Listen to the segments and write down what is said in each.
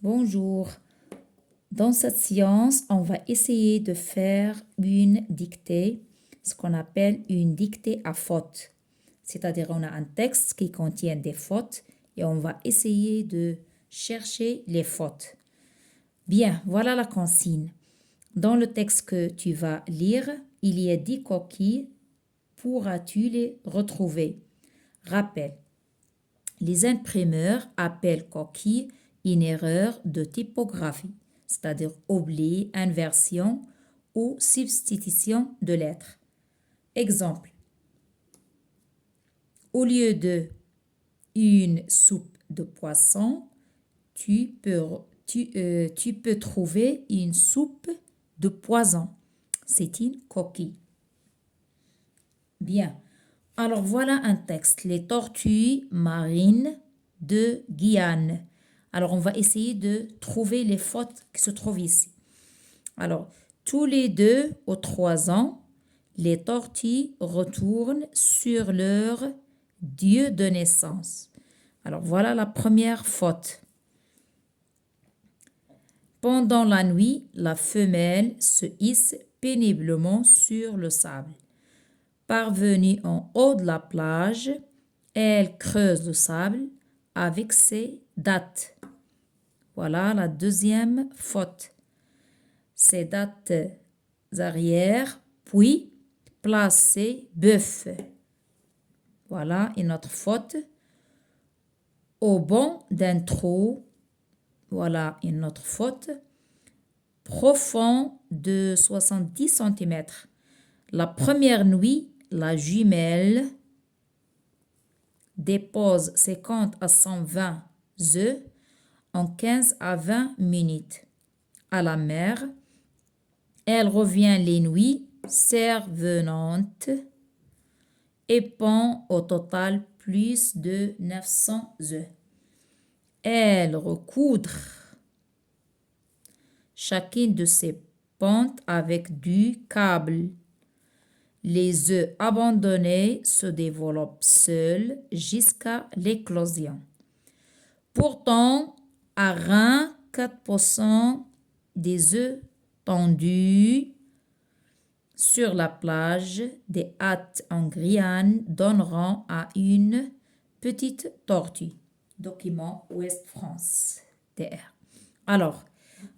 Bonjour. Dans cette séance, on va essayer de faire une dictée, ce qu'on appelle une dictée à faute. C'est-à-dire, on a un texte qui contient des fautes et on va essayer de chercher les fautes. Bien, voilà la consigne. Dans le texte que tu vas lire, il y a 10 coquilles. Pourras-tu les retrouver? Rappel. Les imprimeurs appellent coquille une erreur de typographie, c'est-à-dire oubli, inversion ou substitution de lettres. Exemple. Au lieu de une soupe de poisson, tu peux trouver une soupe de poison. C'est une coquille. Bien. Alors voilà un texte. Les tortues marines de Guyane. Alors on va essayer de trouver les fautes qui se trouvent ici. Alors, tous les 2 ou 3 ans, les tortues retournent sur leur lieu de naissance. Alors voilà la première faute. Pendant la nuit, la femelle se hisse péniblement sur le sable. Parvenue en haut de la plage, elle creuse le sable avec ses dattes. Voilà la deuxième faute. Ses dattes arrière, puis place ses bœufs. Voilà une autre faute. Au bord d'un trou, voilà une autre faute. Profond de 70 cm. La première nuit, la jumelle dépose 50 à 120 œufs en 15 à 20 minutes. À la mer, elle revient les nuits servenantes et pond au total plus de 900 œufs. Elle recoudre chacune de ses pontes avec du câble. Les œufs abandonnés se développent seuls jusqu'à l'éclosion. Pourtant, à 4% des œufs tendus sur la plage des hâtes en Guyane donneront à une petite tortue. Document Ouest France DR. Alors,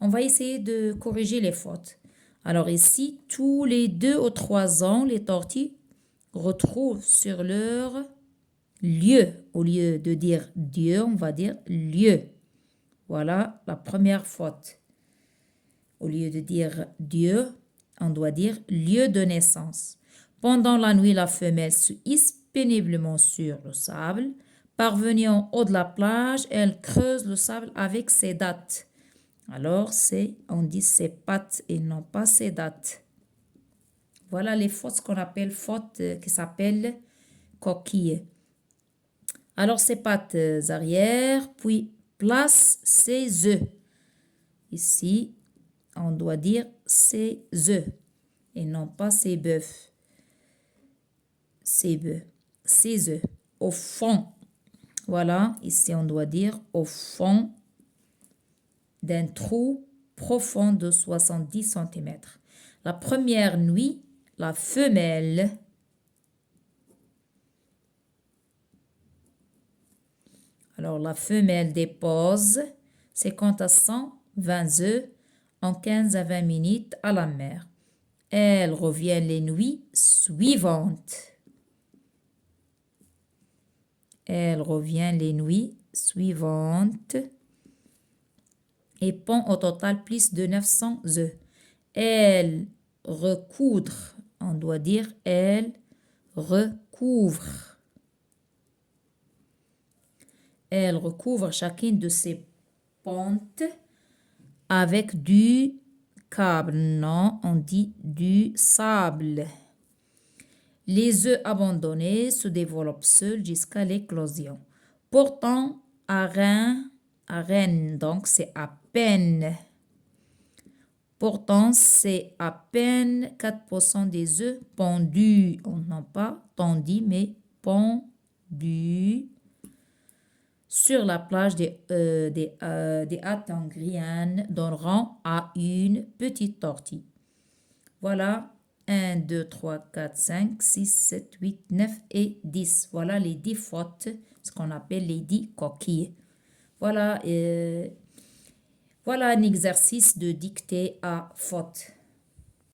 on va essayer de corriger les fautes. Alors ici, tous les 2 ou 3 ans, les tortues retrouvent sur leur lieu. Au lieu de dire Dieu, on va dire lieu. Voilà la première faute. Au lieu de dire Dieu, on doit dire lieu de naissance. Pendant la nuit, la femelle se hisse péniblement sur le sable. Parvenue en haut de la plage, elle creuse le sable avec ses dattes. Alors, on dit ses pattes et non pas ses dattes. Voilà les fautes qu'on appelle fautes qui s'appellent coquilles. Alors, ses pattes arrière, puis place ses œufs. Ici, on doit dire ses œufs et non pas ses bœufs. Ses bœufs. Ses œufs. Au fond. Voilà, ici on doit dire au fond d'un trou profond de 70 cm. La première nuit, la femelle dépose 50 à 120 œufs en 15 à 20 minutes à la mer. Elle revient les nuits suivantes. Elle revient les nuits suivantes et pond au total plus de 900 œufs. Elle recoudre, on doit dire elle recouvre. Elle recouvre chacune de ses pontes avec du câble. Non, on dit du sable. Les œufs abandonnés se développent seuls jusqu'à l'éclosion. Pourtant, à reine, donc c'est à peine. Pourtant, c'est à peine 4% des œufs pondus. On n'a pas tendu, mais pondus sur la plage des Atangrian donneront à une petite tortue. Voilà, 1, 2, 3, 4, 5, 6, 7, 8, 9 et 10. Voilà les 10 fautes, ce qu'on appelle les 10 coquilles. Voilà, voilà un exercice de dictée à faute.